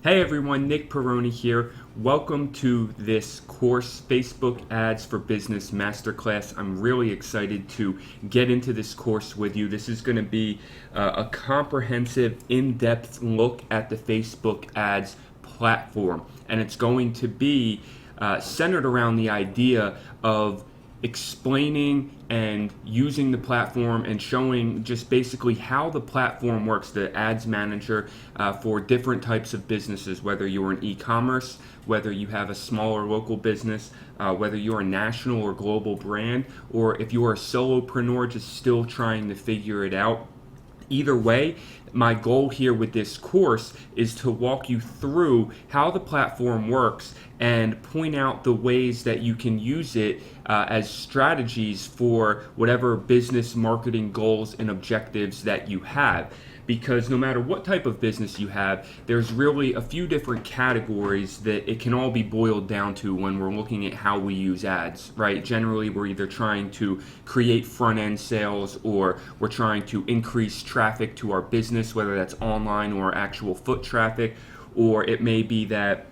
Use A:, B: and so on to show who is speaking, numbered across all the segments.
A: Hey everyone, Nick Peroni here. Welcome to this course, Facebook Ads for Business Masterclass. I'm really excited to get into this course with you. This is going to be a comprehensive, in-depth look at the Facebook Ads platform, and it's going to be centered around the idea of explaining and using the platform and showing just basically how the platform works, the ads manager for different types of businesses, whether you're in e-commerce, whether you have a smaller local business, whether you're a national or global brand, or if you're a solopreneur just still trying to figure it out. Either way, my goal here with this course is to walk you through how the platform works and point out the ways that you can use it as strategies for whatever business marketing goals and objectives that you have. Because no matter what type of business you have, there's really a few different categories that it can all be boiled down to when we're looking at how we use ads, right? Generally, we're either trying to create front-end sales or we're trying to increase traffic to our business, whether that's online or actual foot traffic, or it may be that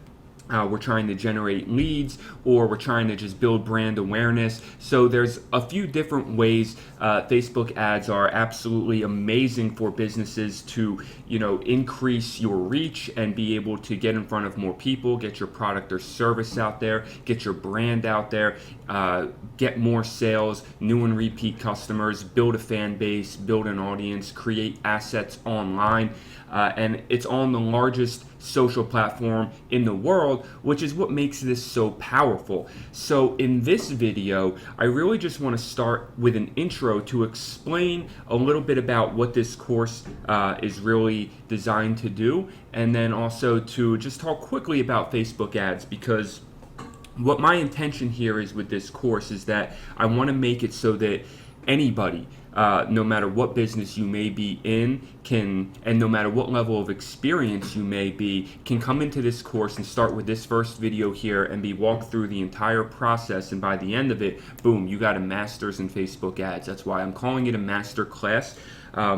A: we're trying to generate leads, or we're trying to just build brand awareness. So there's a few different ways. Facebook ads are absolutely amazing for businesses to, increase your reach and be able to get in front of more people, get your product or service out there, get your brand out there, get more sales, new and repeat customers, build a fan base, build an audience, create assets online. And it's on the largest social platform in the world, which is what makes this so powerful. So in this video, I really just want to start with an intro to explain a little bit about what this course is really designed to do, and then also to just talk quickly about Facebook ads, because what my intention here is with this course is that I want to make it so that anybody, no matter what business you may be in, and no matter what level of experience you may be, can come into this course and start with this first video here and be walked through the entire process, and by the end of it, boom, you got a master's in Facebook ads. That's why I'm calling it a master class.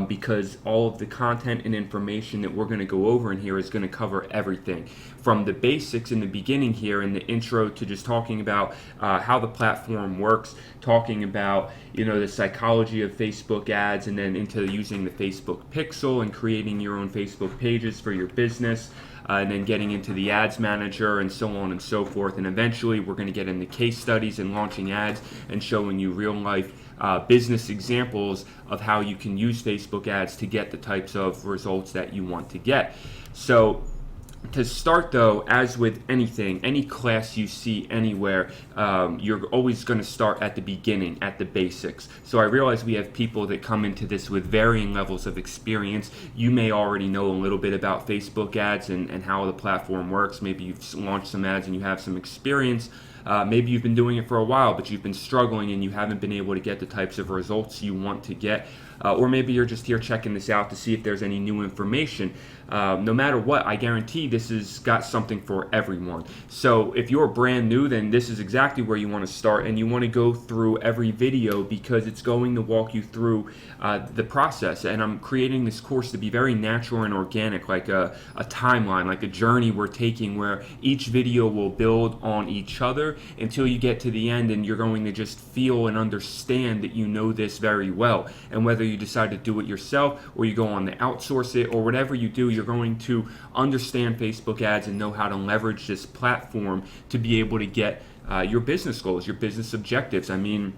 A: Because all of the content and information that we're going to go over in here is going to cover everything from the basics in the beginning here in the intro to just talking about how the platform works, talking about the psychology of Facebook ads, and then into using the Facebook pixel and creating your own Facebook pages for your business. And then getting into the ads manager and so on and so forth. And eventually we're going to get into case studies and launching ads and showing you real life business examples of how you can use Facebook ads to get the types of results that you want to get. So to start though, as with anything, any class you see anywhere, you're always going to start at the beginning, at the basics. So I realize we have people that come into this with varying levels of experience. You may already know a little bit about Facebook ads and how the platform works. Maybe you've launched some ads and you have some experience. Maybe you've been doing it for a while, but you've been struggling and you haven't been able to get the types of results you want to get. Or maybe you're just here checking this out to see if there's any new information. No matter what, I guarantee this has got something for everyone. So if you're brand new, then this is exactly where you want to start, and you want to go through every video because it's going to walk you through the process. And I'm creating this course to be very natural and organic, like a timeline, like a journey we're taking where each video will build on each other until you get to the end, and you're going to just feel and understand that you know this very well. And whether you decide to do it yourself or you go on to outsource it or whatever you do, you're going to understand Facebook ads and know how to leverage this platform to be able to get your business goals, your business objectives. I mean,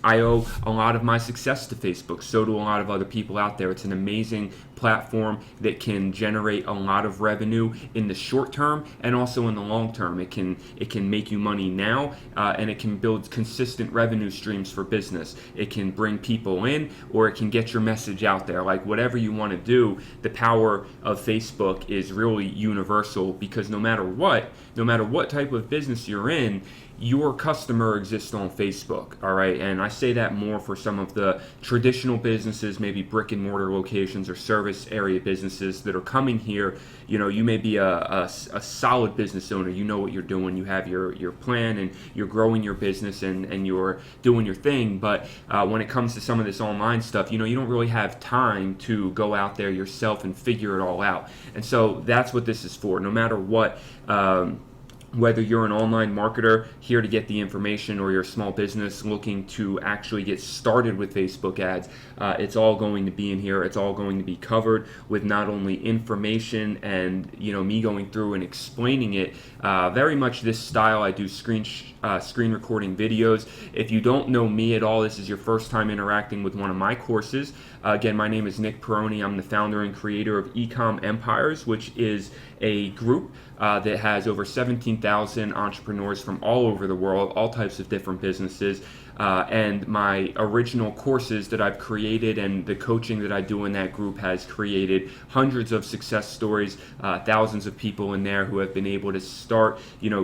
A: I owe a lot of my success to Facebook. So do a lot of other people out there. It's an amazing platform that can generate a lot of revenue in the short term and also in the long term. It can make you money now, and it can build consistent revenue streams for business. It can bring people in, or it can get your message out there. Like whatever you want to do, the power of Facebook is really universal, because no matter what type of business you're in, your customer exists on Facebook, all right? And I say that more for some of the traditional businesses, maybe brick and mortar locations or service service area businesses that are coming here. You may be a solid business owner. You know what you're doing. You have your plan, and you're growing your business, and you're doing your thing. But when it comes to some of this online stuff, you don't really have time to go out there yourself and figure it all out. And so that's what this is for. No matter what, whether you're an online marketer here to get the information, or you're a small business looking to actually get started with Facebook ads, it's all going to be in here. It's all going to be covered with not only information and me going through and explaining it very much this style. I do screen recording videos. If you don't know me at all, this is your first time interacting with one of my courses. Again, my name is Nick Peroni. I'm the founder and creator of Ecom Empires, which is a group that has over 17,000 entrepreneurs from all over the world, all types of different businesses. And my original courses that I've created and the coaching that I do in that group has created hundreds of success stories, thousands of people in there who have been able to start,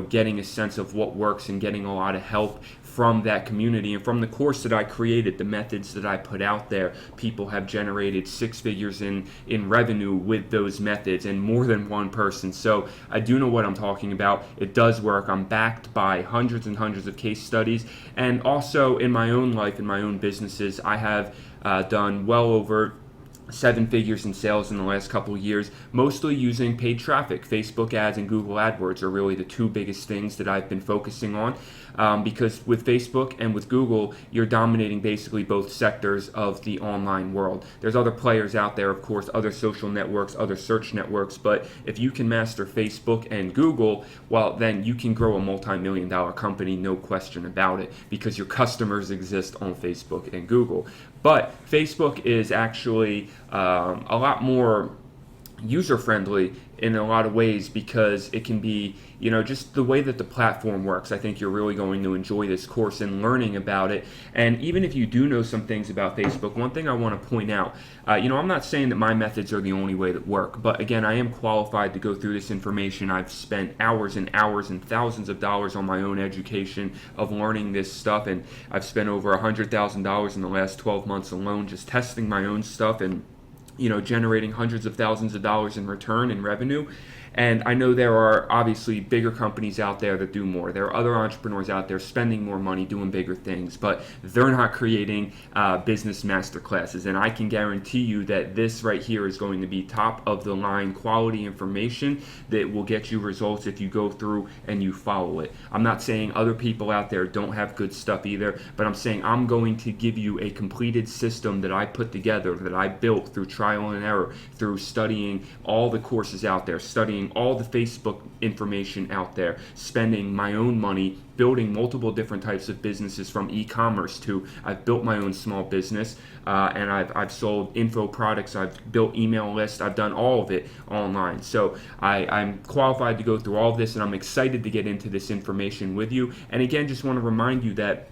A: getting a sense of what works and getting a lot of help from that community. And from the course that I created, the methods that I put out there, people have generated six figures in revenue with those methods, and more than one person. So I do know what I'm talking about. It does work. I'm backed by hundreds and hundreds of case studies. And also in my own life, in my own businesses, I have done well over 7 figures in sales in the last couple of years, mostly using paid traffic. Facebook ads and Google AdWords are really the two biggest things that I've been focusing on, because with Facebook and with Google, you're dominating basically both sectors of the online world. There's other players out there, of course, other social networks, other search networks, but if you can master Facebook and Google, well, then you can grow a multi-million-dollar company, no question about it, because your customers exist on Facebook and Google. But Facebook is actually a lot more user-friendly in a lot of ways, because it can be, just the way that the platform works. I think you're really going to enjoy this course and learning about it. And even if you do know some things about Facebook, one thing I want to point out, I'm not saying that my methods are the only way that work, but again, I am qualified to go through this information. I've spent hours and hours and thousands of dollars on my own education of learning this stuff, and I've spent over $100,000 in the last 12 months alone just testing my own stuff and generating hundreds of thousands of dollars in return and revenue. And I know there are obviously bigger companies out there that do more. There are other entrepreneurs out there spending more money, doing bigger things, but they're not creating business masterclasses. And I can guarantee you that this right here is going to be top of the line quality information that will get you results if you go through and you follow it. I'm not saying other people out there don't have good stuff either, but I'm saying I'm going to give you a completed system that I put together, that I built through trial and error, through studying all the courses out there, studying all the Facebook information out there, spending my own money, building multiple different types of businesses, from e-commerce to I've built my own small business, and I've sold info products, I've built email lists, I've done all of it online. So I'm qualified to go through all of this, and I'm excited to get into this information with you. And again, just want to remind you that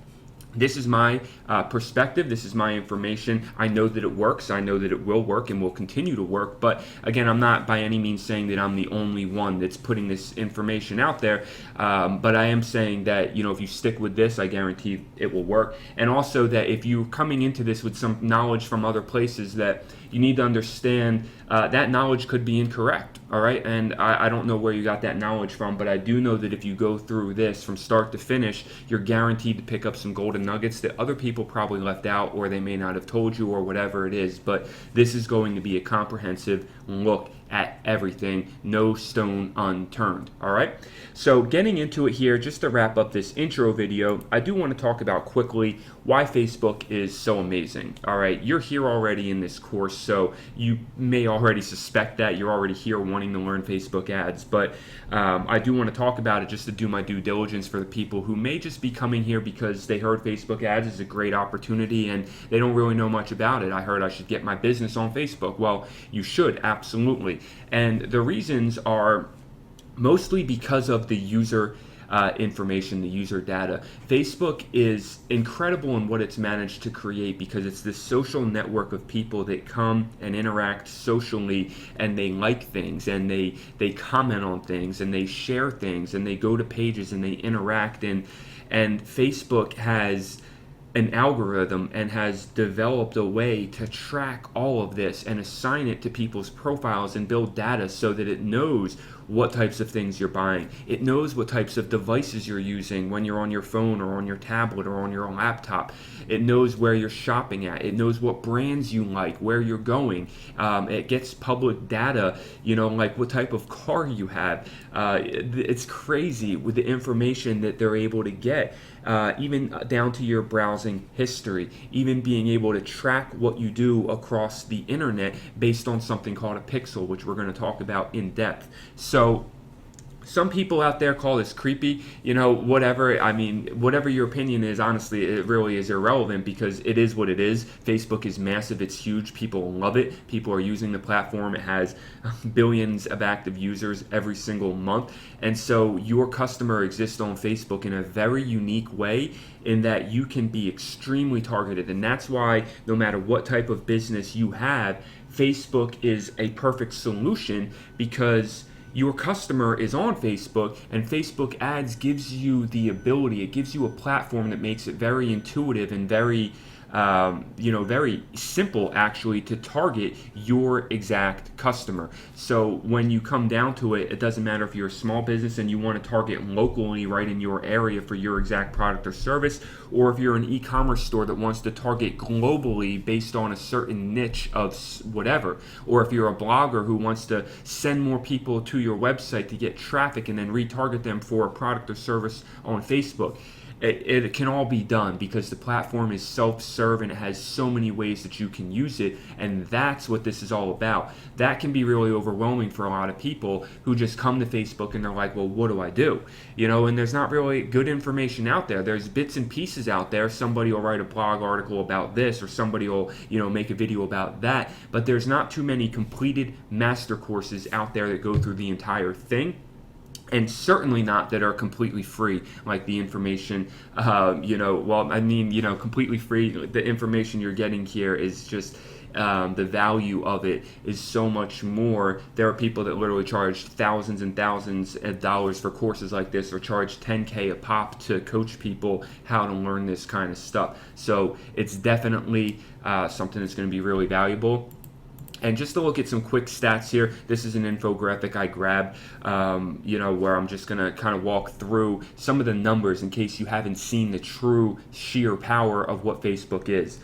A: this is my perspective. This is my information. I know that it works. I know that it will work and will continue to work. But again, I'm not by any means saying that I'm the only one that's putting this information out there. But I am saying that, if you stick with this, I guarantee it will work. And also that if you're coming into this with some knowledge from other places, that you need to understand that knowledge could be incorrect. All right. And I don't know where you got that knowledge from, but I do know that if you go through this from start to finish, you're guaranteed to pick up some golden nuggets that other people probably left out, or they may not have told you, or whatever it is. But this is going to be a comprehensive look at everything, no stone unturned. All right. So getting into it here, just to wrap up this intro video, I do want to talk about quickly why Facebook is so amazing. All right. You're here already in this course, so you may already suspect that. You're already here wanting to learn Facebook ads, but I do want to talk about it just to do my due diligence for the people who may just be coming here because they heard Facebook ads is a great opportunity and they don't really know much about it. I heard I should get my business on Facebook. Well, you should, absolutely. And the reasons are mostly because of the user information, the user data. Facebook is incredible in what it's managed to create, because it's this social network of people that come and interact socially, and they like things, and they comment on things, and they share things, and they go to pages and they interact, and Facebook has an algorithm and has developed a way to track all of this and assign it to people's profiles and build data so that it knows what types of things you're buying. It knows what types of devices you're using when you're on your phone or on your tablet or on your laptop. It knows where you're shopping at. It knows what brands you like, where you're going. It gets public data, like what type of car you have. It's crazy with the information that they're able to get, even down to your browsing history, even being able to track what you do across the internet based on something called a pixel, which we're going to talk about in depth. So some people out there call this creepy, whatever. I mean, whatever your opinion is, honestly, it really is irrelevant because it is what it is. Facebook is massive. It's huge. People love it. People are using the platform. It has billions of active users every single month. And so your customer exists on Facebook in a very unique way in that you can be extremely targeted. And that's why no matter what type of business you have, Facebook is a perfect solution because your customer is on Facebook, and Facebook ads gives you the ability, it gives you a platform that makes it very intuitive and very very simple actually to target your exact customer. So when you come down to it, it doesn't matter if you're a small business and you want to target locally right in your area for your exact product or service, or if you're an e-commerce store that wants to target globally based on a certain niche of whatever, or if you're a blogger who wants to send more people to your website to get traffic and then retarget them for a product or service on Facebook. It can all be done because the platform is self-serve and it has so many ways that you can use it, and that's what this is all about. That can be really overwhelming for a lot of people who just come to Facebook and they're like, well, what do I do? And there's not really good information out there. There's bits and pieces out there. Somebody will write a blog article about this, or somebody will, make a video about that, but there's not too many completed master courses out there that go through the entire thing. And certainly not that are completely free, like the information, completely free. The information you're getting here is just, the value of it is so much more. There are people that literally charge thousands and thousands of dollars for courses like this, or charge $10K a pop to coach people how to learn this kind of stuff. So it's definitely something that's going to be really valuable. And just to look at some quick stats here, this is an infographic I grabbed, where I'm just going to kind of walk through some of the numbers in case you haven't seen the true sheer power of what Facebook is.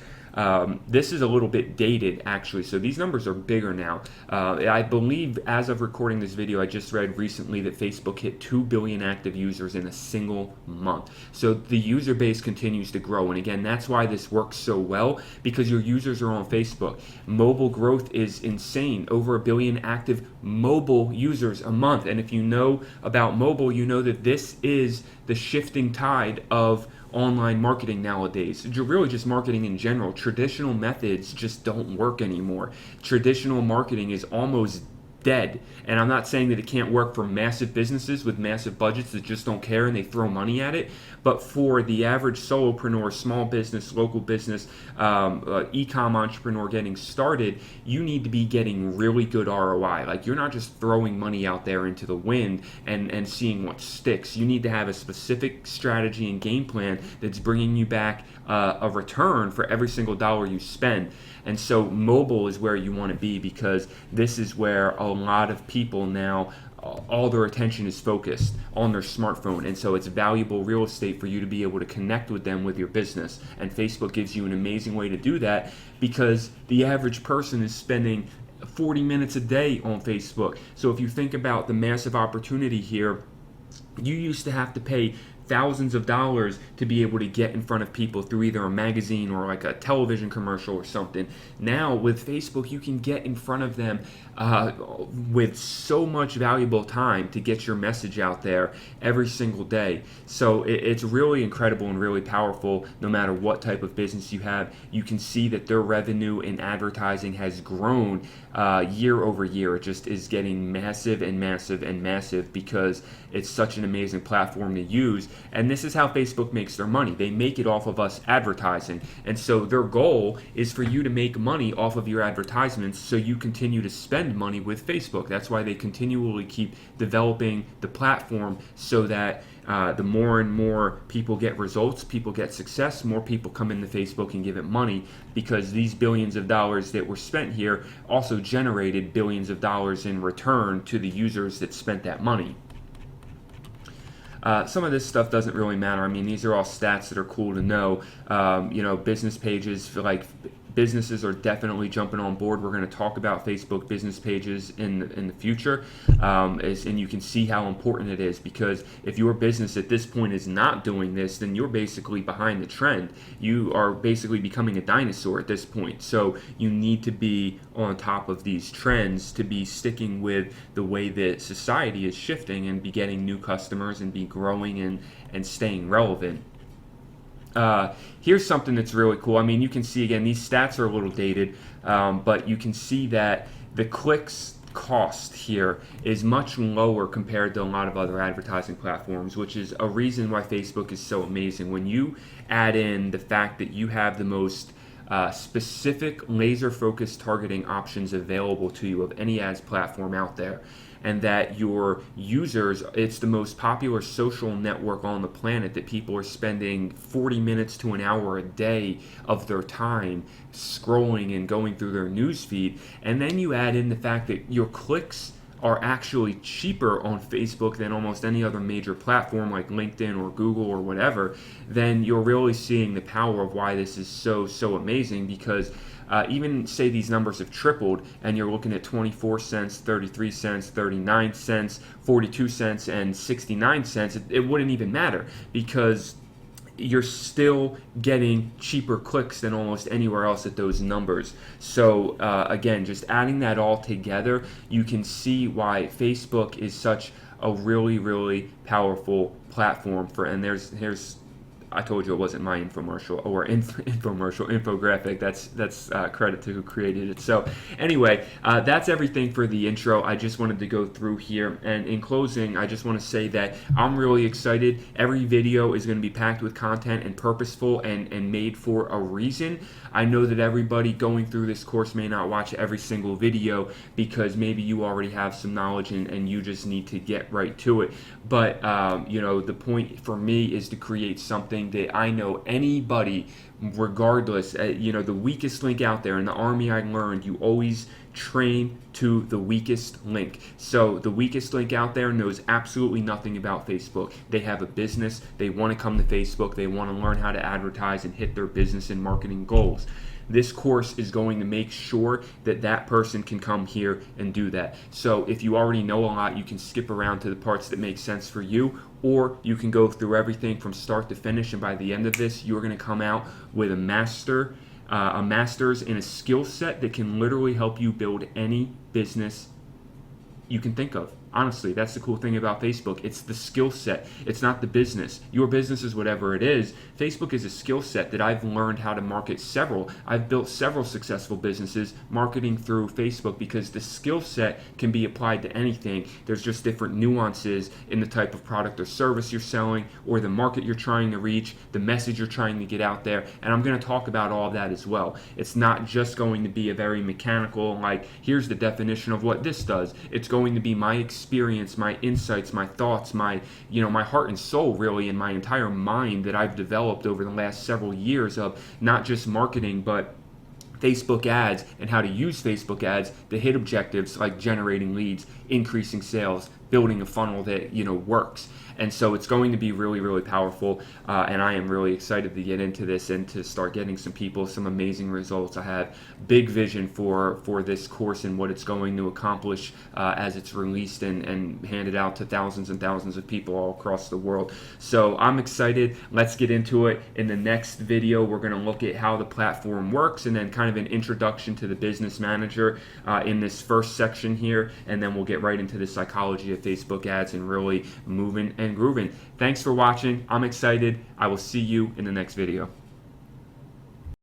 A: This is a little bit dated, actually, so these numbers are bigger now. I believe, as of recording this video, I just read recently that Facebook hit 2 billion active users in a single month. So the user base continues to grow, and again, that's why this works so well, because your users are on Facebook. Mobile growth is insane. Over 1 billion active mobile users a month, and if you know about mobile, you know that this is the shifting tide of online marketing nowadays. Really just marketing in general. Traditional methods just don't work anymore. Traditional marketing is almost dead. And I'm not saying that it can't work for massive businesses with massive budgets that just don't care and they throw money at it. But for the average solopreneur, small business, local business, e-com entrepreneur getting started, you need to be getting really good ROI. Like, you're not just throwing money out there into the wind and seeing what sticks. You need to have a specific strategy and game plan that's bringing you back a return for every single dollar you spend. And so mobile is where you want to be, because this is where a lot of people now, all their attention is focused on their smartphone. And so it's valuable real estate for you to be able to connect with them with your business. And Facebook gives you an amazing way to do that, because the average person is spending 40 minutes a day on Facebook. So if you think about the massive opportunity here, you used to have to pay thousands of dollars to be able to get in front of people through either a magazine or like a television commercial or something. Now with Facebook, you can get in front of them with so much valuable time to get your message out there every single day. So it's really incredible and really powerful. No matter what type of business you have, you can see that their revenue in advertising has grown year over year. It just is getting massive and massive and massive, because it's such an an amazing platform to use. And this is how Facebook makes their money. They make it off of us advertising. And so their goal is for you to make money off of your advertisements so you continue to spend money with Facebook. That's why they continually keep developing the platform so that the more and more people get results, people get success, more people come into Facebook and give it money, because these billions of dollars that were spent here also generated billions of dollars in return to the users that spent that money. Some of this stuff doesn't really matter. I mean, these are all stats that are cool to know. Business pages, like businesses are definitely jumping on board. We're going to talk about Facebook business pages in the future, and you can see how important it is, because if your business at this point is not doing this, then you're basically behind the trend. You are basically becoming a dinosaur at this point. So you need to be on top of these trends to be sticking with the way that society is shifting and be getting new customers and be growing and staying relevant. Here's something that's really cool. I mean, you can see, again, these stats are a little dated, but you can see that the clicks cost here is much lower compared to a lot of other advertising platforms, which is a reason why Facebook is so amazing. When you add in the fact that you have the most specific laser-focused targeting options available to you of any ads platform out there, and that your users, it's the most popular social network on the planet, that people are spending 40 minutes to an hour a day of their time scrolling and going through their news feed, and then you add in the fact that your clicks are actually cheaper on Facebook than almost any other major platform like LinkedIn or Google or whatever, then you're really seeing the power of why this is so amazing. Because even say these numbers have tripled and you're looking at 24 cents, 33 cents, 39 cents, 42 cents, and 69 cents, it wouldn't even matter, because you're still getting cheaper clicks than almost anywhere else at those numbers. So again, just adding that all together, you can see why Facebook is such a really powerful platform for. And here's I told you it wasn't my infomercial or infographic. That's credit to who created it. So anyway, that's everything for the intro. I just wanted to go through here, and in closing, I just want to say that I'm really excited. Every video is going to be packed with content and purposeful and made for a reason. I know that everybody going through this course may not watch every single video because maybe you already have some knowledge and you just need to get right to it. But the point for me is to create something that I know anybody, regardless, the weakest link out there. In the Army, I learned you always train to the weakest link. So the weakest link out there knows absolutely nothing about Facebook. They have a business, they want to come to Facebook, they want to learn how to advertise and hit their business and marketing goals. This course is going to make sure that that person can come here and do that. So if you already know a lot, you can skip around to the parts that make sense for you, or you can go through everything from start to finish, and by the end of this, you're going to come out with a master's in a skill set that can literally help you build any business you can think of. Honestly, that's the cool thing about Facebook. It's the skill set. It's not the business. Your business is whatever it is. Facebook is a skill set that I've learned how to market several. I've built several successful businesses marketing through Facebook, because the skill set can be applied to anything. There's just different nuances in the type of product or service you're selling, or the market you're trying to reach, the message you're trying to get out there. And I'm going to talk about all of that as well. It's not just going to be a very mechanical, like, here's the definition of what this does. It's going to be my experience, my insights, my thoughts, my heart and soul, really, and my entire mind that I've developed over the last several years of not just marketing, but Facebook ads and how to use Facebook ads to hit objectives like generating leads, increasing sales, building a funnel that works. And so it's going to be really powerful, and I am really excited to get into this and to start getting some people some amazing results. I have big vision for this course and what it's going to accomplish as it's released and handed out to thousands and thousands of people all across the world. So I'm excited. Let's get into it. In the next video, we're going to look at how the platform works, and then kind of an introduction to the business manager in this first section here, and then we'll get right into the psychology of Facebook ads and really moving and grooving. Thanks for watching. I'm excited. I will see you in the next video.